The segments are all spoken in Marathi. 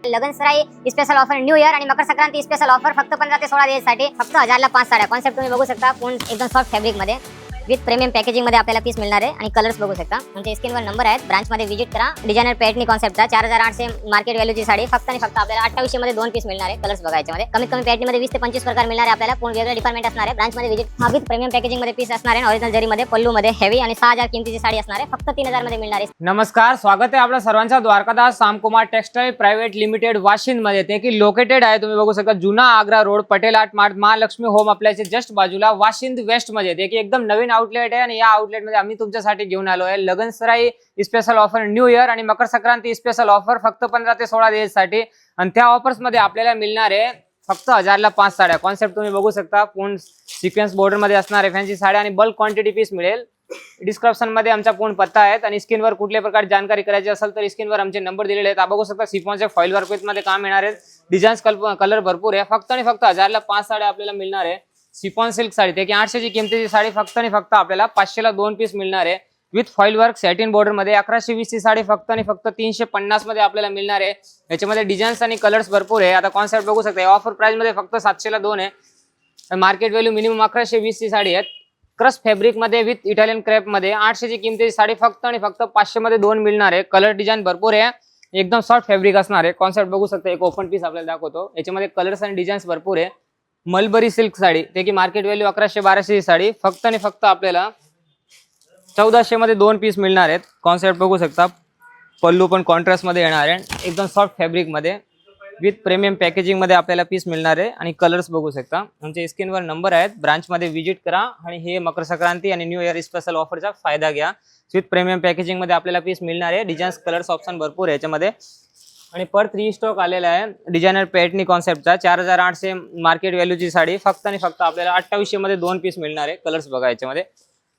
लगन सराई स्पेशल ऑफर, न्यू इयर आणि मकर संक्रांती स्पेशल ऑफर फक्त 15 ते 16 दिवसासाठी फक्त 1000 ला 5 साड्या. कॉन्सेप्ट तुम्ही बघू शकता, पूर्ण एकदम सॉफ्ट फॅब्रिक मध्ये विथ प्रीमियम पॅकेजिंग मध्ये आपल्याला पीस मिळणार आहे आणि कलर्स बघू शकता. म्हणजे स्क्रीनवर नंबर आहेत, ब्रांच मध्ये विजिट करा. डिझायनर पॅटर्न कॉन्सेप्टचा 4800 मार्केट व्हॅल्यूची साडी फक्त आणि फक्त आपल्याला 2800 मध्ये 2 पीस मिळणार आहे. कलर्स बघायच्या मध्ये कमीत कमी पॅटर्न मध्ये 20 ते 25 प्रकार मिळणार आहे आपल्याला. पूर्ण वेगळे डिपार्टमेंट असणार आहे. ब्रांच मध्ये विजिट. हा विथ प्रीमियम पॅकेजिंग मध्ये पीस असणार आहे. ओरिजिनल जरी मध्ये, पल्लू मध्ये हेवी आणि 6000 किमतीची साडी असणार आहे. फक्त 3000 मध्ये मिळणार आहे. नमस्कार, स्वागत आहे आपल्या सर्वांचा Dwarkadas Samkumar textile private limited Vashind मध्ये. ते की लोकेटेड आहे, तुम्ही बघू शकता, जुना Agra road, Patel art mart, Mahalaxmi home appliances just बाजूला, वाशिंद वेस्ट मध्ये. ते की एकदम नवीन आउटलेट आहे आणि या आउटलेट मध्ये आम्ही तुमच्यासाठी घेऊन आलो आहे लगन सराई स्पेशल ऑफर, न्यू इयर आणि मकर संक्रांती स्पेशल ऑफर फक्त 15 ते 16 दिवसासाठी. आणि त्या ऑफर्स मध्ये आपल्याला मिळणार आहे फक्त 1000 ला 5 साड्या. कॉन्सेप्ट तुम्ही बघू शकता, पूर्ण सिक्वेन्स बॉर्डर मध्ये असणार आहे फॅन्सी साड्या आणि बल्क क्वांटिटी पीस मिळेल. डिस्क्रिप्शन मध्ये आमचा पूर्ण पत्ता आहे आणि स्क्रीनवर कुठल्या प्रकारची जानकारी करायची असेल तर स्क्रीनवर आमचे नंबर दिलेले आहेत. बघू शकता, सिफॉनचे फॉइल वर्क मध्ये काम येणार आहे. डिझाईन्स कलर भरपूर आहे. फक्त आणि फक्त 1000 ला 5 साड्या आपल्याला मिळणार आहे. सिफॉन सिल्क साडी, ते की 800 ची किमतीची साडी फक्त आणि फक्त आपल्याला 500 ला 2 पीस मिळणार आहे. With foil work satin border मध्ये 1120 ची साडी फक्त आणि फक्त 350 मध्ये आपल्याला मिळणार आहे. याच्यामध्ये डिझाईन्स आणि कलर्स भरपूर आहे. आता कॉन्सेप्ट बघू शकता, ऑफर प्राइस मध्ये फक्त 700 ला 2 आहे. मार्केट व्हॅल्यू मिनिमम 1120 ची साडी आहे. क्रश फॅब्रिक मध्ये विथ इटालियन क्रेप मध्ये 800 ची किमतीची साडी फक्त आणि फक्त 500 मध्ये 2 मिळणार आहे. कलर डिझाईन भरपूर आहे. एकदम सॉफ्ट फॅब्रिक असणार आहे. कॉन्सेप्ट बघू शकता, एक ओपन पीस आपल्याला दाखवतो. याच्यामध्ये कलर्स आणि डिझाईन्स भरपूर आहे. मलबरी सिल्क साडी, ते की मार्केट व्हॅल्यू 1100-1200 ची साडी फक्त आणि फक्त आपल्याला 1400 मध्ये 2 पीस मिळणार आहेत. कॉन्सेप्ट बघू शकता, पल्लू पण कॉन्ट्रास्ट मध्ये येणार आहे. एकदम सॉफ्ट फॅब्रिक मध्ये विथ प्रीमियम पॅकेजिंग मध्ये आपल्याला पीस मिळणार आहे आणि कलर्स बघू शकता. आमच्या स्क्रीनवर नंबर आहेत, ब्रांच मध्ये विजिट करा आणि हे मकर संक्रांती आणि न्यू इयर स्पेशल ऑफरचा फायदा घ्या. विथ प्रीमियम पॅकेजिंग मध्ये आपल्याला पीस मिळणार आहे. डिझाईन्स कलर्स ऑप्शन भरपूर आहे याच्यामध्ये आणि परत रिस्टॉक आलेला आहे. डिझायनर पॅटर्न कॉन्सेप्टचा 4800 मार्केट व्हॅल्यूची साडी फक्त आणि फक्त आपल्याला 2800 मध्ये 2 पीस मिळणार आहे. कलर्स बघा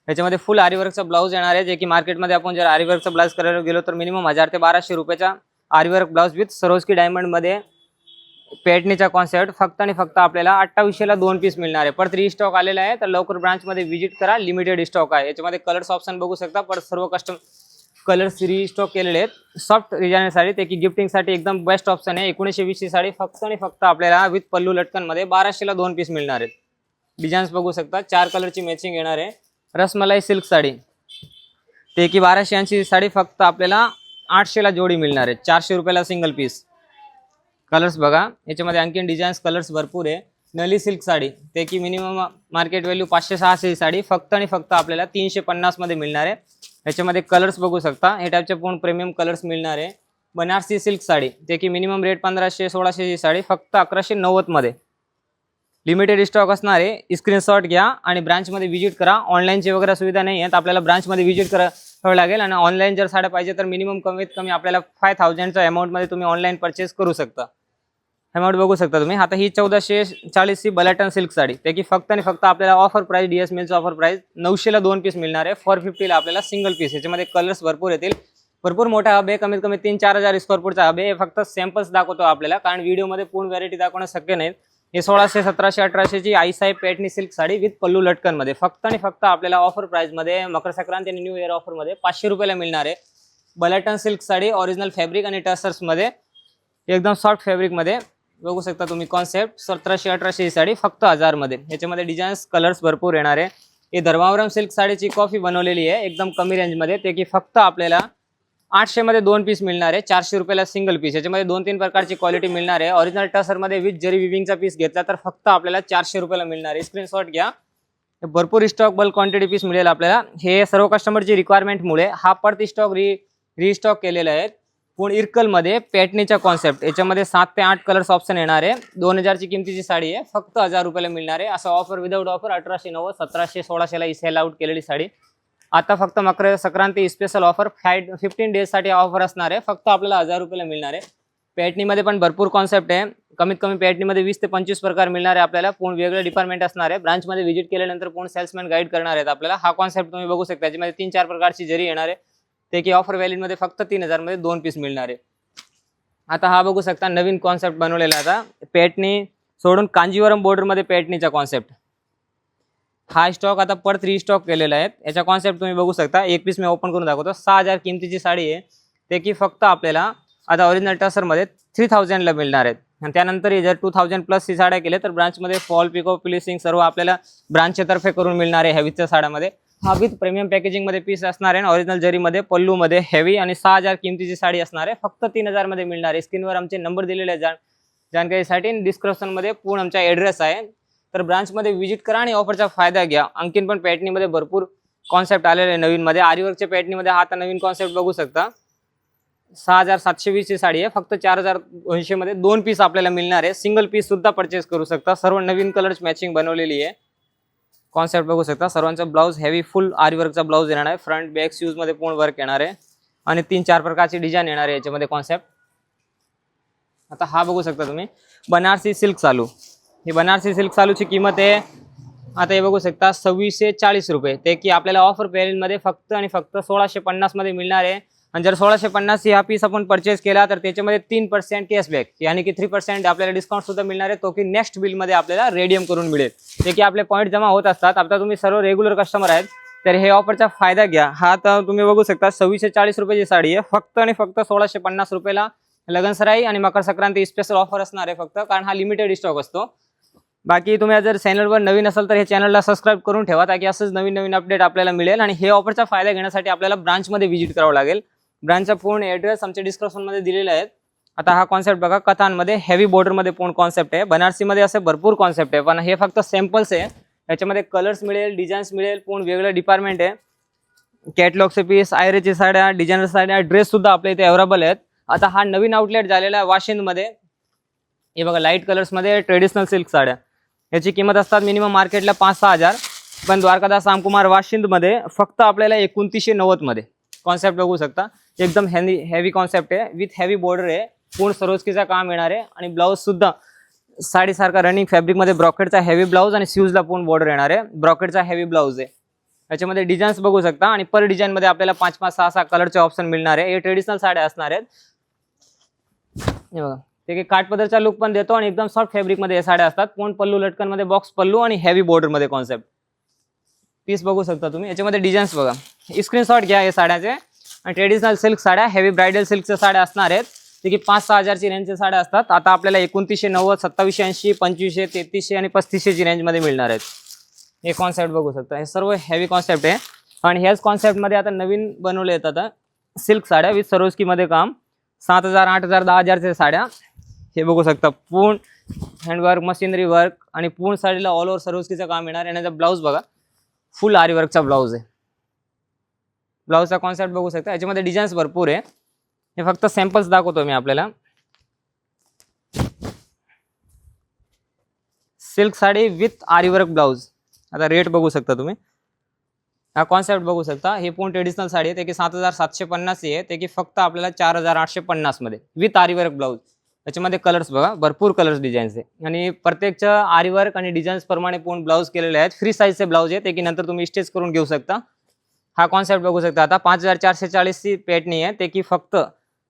याच्यामध्ये फुल आरीवर्कचा ब्लाउज येणार आहे. जे की मार्केटमध्ये आपण जर आरीवर्कचा ब्लाउज करायला गेलो तर मिनिमम 1000 ते 1200 रुपयाचा aari work blouse with Swarovski diamond मध्ये पॅटर्नचा कॉन्सेप्ट फक्त आणि फक्त आपल्याला 2800 ला 2 पीस मिळणार आहे. परत रिस्टॉक आलेला आहे, तर लवकर ब्रांच मध्ये विजिट करा. लिमिटेड स्टॉक आहे. याच्यामध्ये कलर्स ऑप्शन बघू शकता. परत सर्व कस्टम कलर्स रिस्टॉक केलेले आहेत. सॉफ्ट डिझायनर साडी, ते की गिफ्टिंग साठी एकदम बेस्ट ऑप्शन आहे. 1920 ची साडी फक्त आणि फक्त आपल्याला विथ पल्लू लटकन मध्ये 1200 ला 2 पीस मिळणार आहेत. डिझाईन्स बघू शकता, 4 कलरची मॅचिंग येणार आहे. रसमलाई सिल्क साडी, ते की 1280 ची साडी फक्त आपल्याला 800 ला जोडी मिळणार आहे. 400 रुपयाला सिंगल पीस. कलर्स बघा, याच्यामध्ये आणखीन डिझाईन्स कलर्स भरपूर आहे. नली सिल्क साडी, ते की मिनिमम मार्केट व्हॅल्यू 500-600 ची साडी फक्त आणि फक्त आपल्याला 350 मध्ये मिळणार आहे. याच्यामध्ये कलर्स बघू शकता, हे टाईपचे पूर्ण प्रीमियम कलर्स मिळणार आहे. बनारसी सिल्क साडी, ते की मिनिमम रेट 1500-1600 ची साडी फक्त 1190 मध्ये. लिमिटेड स्टॉक असणार आहे. स्क्रीनशॉट घ्या आणि ब्रांच मध्ये विजिट करा. ऑनलाईनची वगैरे सुविधा नाही आहे, तर आपल्याला ब्रांच मध्ये विजिट करावं लागेल. आणि ऑनलाईन जर साड्या पाहिजे तर मिनिमम कमीत कमी आपल्याला 5000च्या अमाऊंट मध्ये तुम्ही ऑनलाईन परचेस करू शकता. अमाऊंट बघू शकता तुम्ही. आता ही 1440 ची बलाटन सिल्क साडी, ते की फक्त आणि फक्त आपल्याला ऑफर प्राइस, डीएस मिलचा ऑफर प्राइस 900 ला 2 पीस मिळणार आहे. 450 ला आपल्याला सिंगल पीस. याच्यामध्ये कलर्स भरपूर येतील. भरपूर मोठा हब आहे, कमीत कमी 3-4 हजार स्क्वेअर फूटचा हब आहे. फक्त सॅम्पल्स दाखवतो आपल्याला, कारण व्हिडिओमध्ये पूर्ण व्हॅरायटी दाखवणं शक्य नाही. हे 1600, 1700, 1800 ची आईसाहेब पॅटर्न सिल्क साडी विथ पल्लू लटकन मध्ये फक्त आणि फक्त आपल्याला ऑफर प्राइस मध्ये मकर संक्रांती आणि न्यू इयर ऑफर मध्ये 500 रुपयाला मिळणार आहे. बलाटन सिल्क साडी ओरिजिनल फॅब्रिक आणि टसर्स मध्ये एकदम सॉफ्ट फॅब्रिक मध्ये बघू शकता तुम्ही. कॉन्सेप्ट 1700-1800 साडी फक्त 1000 मध्ये. याच्यामध्ये डिझाईन्स कलर्स भरपूर येणार आहे. हे धर्मावरम सिल्क साडीची कॉफी बनवलेली आहे एकदम कमी रेंज मध्ये, ते की फक्त आपल्याला 800 मध्ये 2 पीस मिळणार आहे. 400 रुपयाला सिंगल पीस. याच्यामध्ये 2-3 प्रकारची क्वालिटी मिळणार आहे. ओरिजिनल टसर मध्ये विथ जरी विविंगचा पीस घेतला तर फक्त आपल्याला 400 रुपयाला मिळणार आहे. स्क्रीनशॉट घ्या. भरपूर स्टॉक बल्क क्वांटिटी पीस मिळेल आपल्याला. हे सर्व कस्टमरची रिक्वायरमेंटमुळे हा परत स्टॉक रिस्टॉक केलेला आहे. पूर्ण इरकल मध्ये पॅटर्नचा कॉन्सेप्ट. याच्यामध्ये 7 ते 8 कलर्स ऑप्शन येणार आहे. 2000 ची किमतीची साडी आहे, फक्त 1000 रुपयाला मिळणार आहे. असं ऑफर विदाउट ऑफर 1890, 1700, 1600 ला सेल आउट केलेली साडी आता फक्त Makar Sankranti special offer 15 days साठी ऑफर असणार आहे. फक्त आपल्याला 1000 रुपयाला मिळणार आहे. पॅटर्नीमध्ये पण भरपूर कॉन्सेप्ट आहे. कमीत कमी पॅटर्नीमध्ये 20 ते 25 प्रकार मिळणार आहे आपल्याला. पूर्ण वेगळे डिपार्टमेंट असणार आहे. ब्रांच मध्ये विजिट केल्यानंतर पूर्ण सेल्समॅन गाईड करणार आहेत आपल्याला. हा कॉन्सेप्ट तुम्ही बघू शकता. याच्यामध्ये 3-4 प्रकारची जरी येणार आहे, ते की ऑफर व्हॅल्यू मध्ये फक्त 3000 मध्ये 2 पीस मिळणार आहे. आता हा बघू शकता, नवीन कॉन्सेप्ट बनवलेला. आता पॅटर्नी सोडून कांजीवरम बॉर्डर मध्ये पॅटर्नीचा कॉन्सेप्ट. हा स्टॉक आता परत रिस्टॉक केलेला आहे. याचा कॉन्सेप्ट तुम्ही बघू शकता. एक पीस मी ओपन करून दाखवतो. 6000 किमतीची साडी आहे, ते की फक्त आपल्याला आता ओरिजिनल टसरमध्ये 3000ला मिळणार आहेत. आणि त्यानंतर जर 2000 प्लस ही साड्या केल्या तर ब्रांचमध्ये फॉल पिको फिनिशिंग सर्व आपल्याला ब्रांचच्या तर्फे करून मिळणार आहे हेवीच्या साड्यामध्ये. हा विथ प्रीमियम पॅकेजिंगमध्ये पीस असणार आहे. ओरिजिनल जरीमध्ये पल्लूमध्ये हेवी आणि 6000 किमतीची साडी असणार आहे. फक्त 3000 मध्ये मिळणार आहे. स्क्रीनवर आमचे नंबर दिलेले आहेत जानकारीसाठी. डिस्क्रिप्शनमध्ये पूर्ण आमचा ॲड्रेस आहे. तर ब्रांचमध्ये व्हिजिट करा आणि ऑफरचा फायदा घ्या. आणखीन पण पॅटर्नीमध्ये भरपूर कॉन्सेप्ट आलेले आहे नवीनमध्ये. आरीवर्कच्या पॅटर्नीमध्ये हा आता नवीन कॉन्सेप्ट बघू शकता. 6720 ची साडी आहे. फक्त 4080 मध्ये 2 पीस आपल्याला मिळणार आहे. सिंगल पीस सुद्धा परचेस करू शकता. सर्व नवीन कलर्स मॅचिंग बनवलेली आहे. कॉन्सेप्ट बघू शकता. सर्वांचा ब्लाउज हेवी फुल आरीवर्कचा ब्लाउज येणार आहे. फ्रंट बॅक शूज मध्ये पूर्ण वर्क येणार आहे आणि 3-4 प्रकारची डिझाईन येणार आहे याच्यामध्ये कॉन्सेप्ट. आता हा बघू शकता तुम्ही बनारसी सिल्क चालू. ही बनारसी सिल्क चालूची किंमत आहे आता हे बघू शकता 2640 रुपये. ते की आपल्याला ऑफर पेरियडमध्ये फक्त आणि फक्त 1650 मध्ये मिळणार आहे. आणि जर 1650 हा पीस आपण परचेस केला तर त्याच्यामध्ये 3% कॅशबॅक यानी की 3% आपल्याला डिस्काउंट सुद्धा मिळणार आहे. तो की नेक्स्ट बिलमध्ये आपल्याला रेडियम करून मिळेल. ते की आपले पॉईंट जमा होत असतात. आता तुम्ही सर्व रेग्युलर कस्टमर आहेत तर हे ऑफरचा फायदा घ्या. हा तर तुम्ही बघू शकता 2640 रुपयाची साडी आहे. फक्त आणि फक्त 1650 रुपयाला लगनसराई आणि मकर संक्रांती स्पेशल ऑफर असणार आहे फक्त, कारण हा लिमिटेड स्टॉक असतो. बाकी तुम्ही जर चॅनलवर नवीन असाल तर हे चॅनलला सबस्क्राईब करून ठेवा ताकी असंच नवीन नवीन अपडेट आपल्याला मिळेल. आणि हे ऑफरचा फायदा घेण्यासाठी आपल्याला ब्रांचमध्ये व्हिजिट करावं लागेल. ब्रांचचा पूर्ण ॲड्रेस आमच्या डिस्क्रिप्शनमध्ये दिलेला आहे. आता हा कॉन्सेप्ट बघा कथांमध्ये हेवी बॉर्डरमध्ये पूर्ण कॉन्सेप्ट आहे. बनारसीमध्ये असे भरपूर कॉन्सेप्ट आहे पण हे फक्त सॅम्पल्स आहे. याच्यामध्ये कलर्स मिळेल, डिझाईन्स मिळेल, पूर्ण वेगळं डिपार्टमेंट आहे. कॅटलॉगचे पीस, आयरेची साड्या, डिझायनर साड्या, ड्रेस सुद्धा आपल्या इथे अवेलेबल आहेत. आता हा नवीन आउटलेट झालेला आहे वाशिंदमध्ये. हे बघा लाईट कलर्समध्ये ट्रेडिशनल सिल्क साड्या. याची किंमत असतात मिनिमम मार्केटला 5-6 हजार. पण द्वारकादास रामकुमार वाशिंदमध्ये फक्त आपल्याला 2990 मध्ये कॉन्सेप्ट बघू शकता. एकदम हेवी कॉन्सेप्ट आहे. विथ हेवी बॉर्डर आहे. पूर्ण सरोस्कीचा काम येणार आहे. आणि ब्लाऊज सुद्धा साडीसारखा रनिंग फॅब्रिकमध्ये ब्रॉकेटचा हेवी ब्लाऊज आणि शूजला पूर्ण बॉर्डर येणार आहे. ब्रॉकेटचा हेवी ब्लाऊज आहे. याच्यामध्ये डिझाईन्स बघू शकता आणि पर डिझाईनमध्ये आपल्याला 5-6 कलरचे ऑप्शन मिळणार आहे. हे ट्रेडिशनल साड्या असणार आहेत. हे बघा ते काठपदरचा लुक पण देतो आणि एकदम सॉफ्ट फॅब्रिकमध्ये हे साड्या असतात. पूर्ण पल्लू लटकनमध्ये बॉक्स पल्लू आणि हेवी बॉर्डरमध्ये कॉन्सेप्ट पीस बघू शकता तुम्ही. याच्यामध्ये डिझाईन्स बघा. स्क्रीनशॉट घ्या या साड्याचे. आणि ट्रेडिशनल सिल्क साड्या, हेवी ब्रायडल सिल्कच्या साड्या असणार आहेत. ते की 5-6 हजारची रेंजच्या साड्या असतात. आता आपल्याला 2990, 2780, 2500, 3300 आणि 3500ची रेंजमध्ये मिळणार आहेत. हे कॉन्सेप्ट बघू शकता. हे सर्व हेवी कॉन्सेप्ट आहे. आणि ह्याच कॉन्सेप्टमध्ये आता नवीन बनवले येतात आता सिल्क साड्या विथ सरोस्कीमध्ये काम. 7000, 8000, 10000च्या साड्या हे बघू शकता. पूर्ण हँडवर्क, मशिनरी वर्क आणि पूर्ण साडीला ऑल ओव्हर सरोस्कीचं काम येणार. आणि याचा ब्लाऊज बघा फुल आरी वर्कचा ब्लाऊज आहे. ब्लाऊजचा कॉन्सेप्ट बघू शकता. याच्यामध्ये डिझाईन्स भरपूर आहे. हे फक्त सॅम्पल्स दाखवतो मी आपल्याला. सिल्क साडी विथ आरी वर्क ब्लाऊज. आता रेट बघू शकता तुम्ही. हा कॉन्सेप्ट बघू शकता. हे पूर्ण ट्रेडिशनल साडी आहे. ते की 7750 आहे. ते की फक्त आपल्याला 4850 मध्ये विथ आरी वर्क ब्लाऊज. याच्यामध्ये कलर्स बघा भरपूर कलर्स डिझाईन्स आहे. आणि प्रत्येकच्या आरी वर्क आणि डिझाईन्स प्रमाणे पूर्ण ब्लाऊज केलेले आहेत. फ्री साईजचे ब्लाऊज आहे. ते की नंतर तुम्ही स्टिच करून घेऊ शकता. हा कॉन्सेप्ट बघू शकता. आता 5440 ची पॅटर्नी आहे. ते की फक्त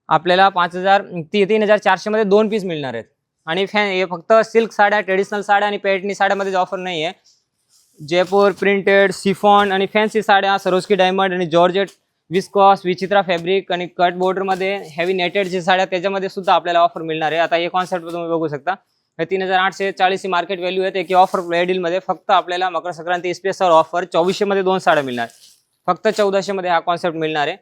आपल्याला 3400 मध्ये 2 पीस मिळणार आहेत. आणि हे फक्त सिल्क साड्या, ट्रेडिशनल साड्या आणि पॅटर्नी साड्यामध्ये ऑफर नाही आहे. जयपूर प्रिंटेड, सिफॉन आणि फॅन्सी साड्या, सरोस्की डायमंड आणि जॉर्जेट, विस्कॉस, विचित्रा फॅब्रिक आणि कट बॉर्डरमध्ये हेवी नेटेडची साड्या त्याच्यामध्ये सुद्धा आपल्याला ऑफर मिळणार आहे. आता हे कॉन्सेप्ट तुम्ही बघू शकता. 3840 ही मार्केट व्हॅल्यू आहे. ते की ऑफर डीलमध्ये फक्त आपल्याला मकर संक्रांती स्पेशल ऑफर 2400 मध्ये 2 साड्या मिळणार. फक्त 1400 मध्ये हा कॉन्सेप्ट मिळणार आहे.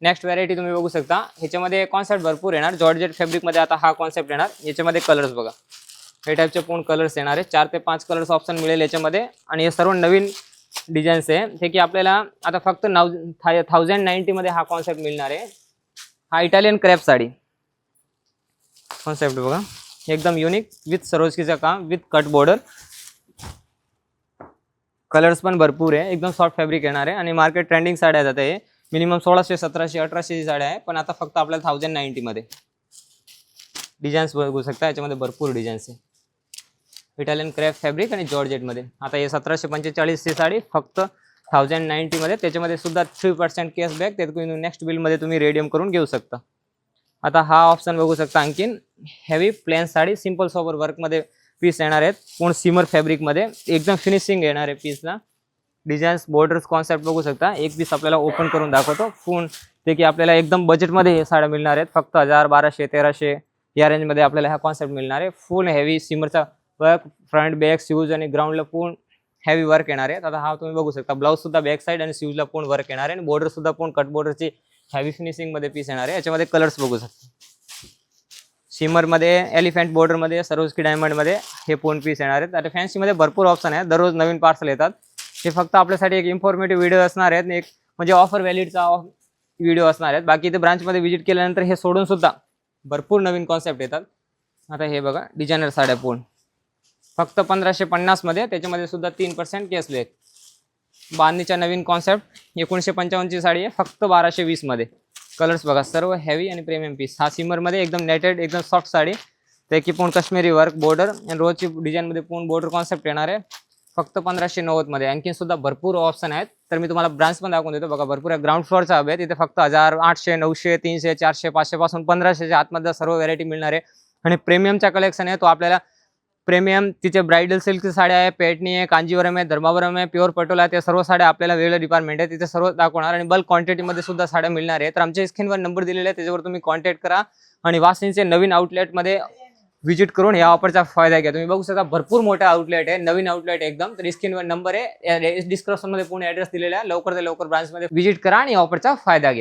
नेक्स्ट व्हरायटी तुम्ही बघू शकता. ह्याच्यामध्ये कॉन्सेप्ट भरपूर येणार. जॉर्जेट फॅब्रिकमध्ये आता हा कॉन्सेप्ट येणार. याच्यामध्ये कलर्स बघा हे टाईपचे पूर्ण कलर्स येणार आहे. 4 ते 5 कलर्स ऑप्शन मिळेल याच्यामध्ये. आणि हे सर्व नवीन डिझाईन्स आहे. ते की आपल्याला आता फक्त 1090 मध्ये हा कॉन्सेप्ट मिळणार आहे. हा इटालियन क्रॅप साडी कॉन्सेप्ट बघा एकदम युनिक विथ सरोस्कीचं काम विथ कट बॉर्डर. कलर्स पण भरपूर आहे. एकदम सॉफ्ट फॅब्रिक येणार आहे. आणि मार्केट ट्रेंडिंग साड्या जात आहे. मिनिमम 1600, 1700, 1800ची साड्या आहे. पण आता फक्त आपल्याला 1090 मध्ये डिझाईन्स बघू शकता. याच्यामध्ये भरपूर डिझाईन्स आहे. इटालियन क्रॅप फॅब्रिक आणि जॉर्जेटमध्ये. आता हे 1745 ची साडी फक्त 1090 मध्ये. त्याच्यामध्ये सुद्धा 3% कॅशबॅक. ते तुम्ही नेक्स्ट बिलमध्ये तुम्ही रेडियम करून घेऊ शकता. आता हा ऑप्शन बघू शकता. आणखीन heavy plain sari simple sober वर्कमध्ये पीस येणार आहेत. पूर्ण सिमर फॅब्रिकमध्ये एकदम फिनिशिंग येणार आहे पीसला. डिझाईन्स बॉर्डर्स कॉन्सेप्ट बघू शकता. एक पीस आपल्याला ओपन करून दाखवतो. पूर्ण ते की आपल्याला एकदम बजेटमध्ये हे साड्या मिळणार आहेत. फक्त 1000, 1200, 1300 या रेंजमध्ये आपल्याला हा कॉन्सेप्ट मिळणार आहे. फुल हेवी सिमरचा वर्क, फ्रंट बॅक शूज आणि ग्राउंडला पूर्ण हेवी वर्क येणार आहे. आता हा तुम्ही बघू शकता, ब्लाऊज सुद्धा बॅक साईड आणि शूजला पूर्ण वर्क येणार आहे आणि बॉर्डर सुद्धा पूर्ण कट बॉर्डरची हेवी फिनिशिंग मध्ये पीस येणार आहे. याच्यामध्ये कलर्स बघू शकता, शिमर मध्ये, एलिफंट बॉर्डर मध्ये, सरोजकी डायमंड मध्ये हे पूर्ण पीस येणार आहेत. आता फॅन्सी मध्ये भरपूर ऑप्शन आहे, दररोज नवीन पार्सल येतात. हे फक्त आपल्यासाठी एक इन्फॉर्मेटिव्ह व्हिडिओ असणार आहेत, एक म्हणजे ऑफर व्हॅलिडचा व्हिडिओ असणार आहेत. बाकी इथे ब्रांचमध्ये व्हिजिट केल्यानंतर हे सोडून सुद्धा भरपूर नवीन कॉन्सेप्ट येतात. आता हे बघा, डिझायनर साड्या पूर्ण फक्त 1550 मध्ये, त्याच्यामध्ये सुद्धा 3% कॅशबॅक. बांधणीच्या नवीन कॉन्सेप्ट 1955 ची साडी आहे, फक्त 1220 मध्ये. कलर्स बघा, सर्व हेवी आणि प्रीमियम पीस. हा सिमर मध्ये एकदम नेटेड, एकदम सॉफ्ट साडी, ते की पूर्ण काश्मीरी वर्क बॉर्डर आणि रोजची डिझाईन मध्ये पूर्ण बॉर्डर कॉन्सेप्ट येणार आहे. फक्त 1590 मध्ये. आणखी सुद्धा भरपूर ऑप्शन आहेत, तर मी तुम्हाला ब्रांच पण दाखवून देतो. बघा, भरपूर ग्राउंड फ्लोअरचा हब आहे, तिथे फक्त 1000, 800, 900, 300, 400, 500 पासून 1500च्या आतमध्ये सर्व व्हरायटी मिळणार आहे. आणि प्रीमियमचा कलेक्शन आहे तो आपल्याला प्रीमियम, तिचे ब्राइडल सिल्क साड्या आहे, पेटणी आहे, कांजीवरम आहे, धर्मावरम आहे, प्युअर पटोला आहे, त्या सर्व साड्या आपल्याला वेगळे डिपार्टमेंट आहे तिथे सर्व दाखवणार आणि बल्क क्वांटिटीमध्ये सुद्धा साड्या मिळणार आहे. तर आमच्या स्क्रीनवर नंबर दिलेला आहे, त्याच्यावर तुम्ही कॉन्टॅक्ट करा आणि वाशिंदचे नवीन आउटलेटमध्ये व्हिजिट करून या ऑफरचा फायदा घ्या. तुम्ही बघू शकता, भरपूर मोठा आउटलेट आहे, नवीन आउटलेट एकदम. तर स्क्रीनवर नंबर आहे, डिस्क्रिप्शनमध्ये पूर्ण ॲड्रेस दिलेला आहे. लवकर ते लवकर ब्रांचमध्ये व्हिजिट करा आणि ऑफरचा फायदा घ्या.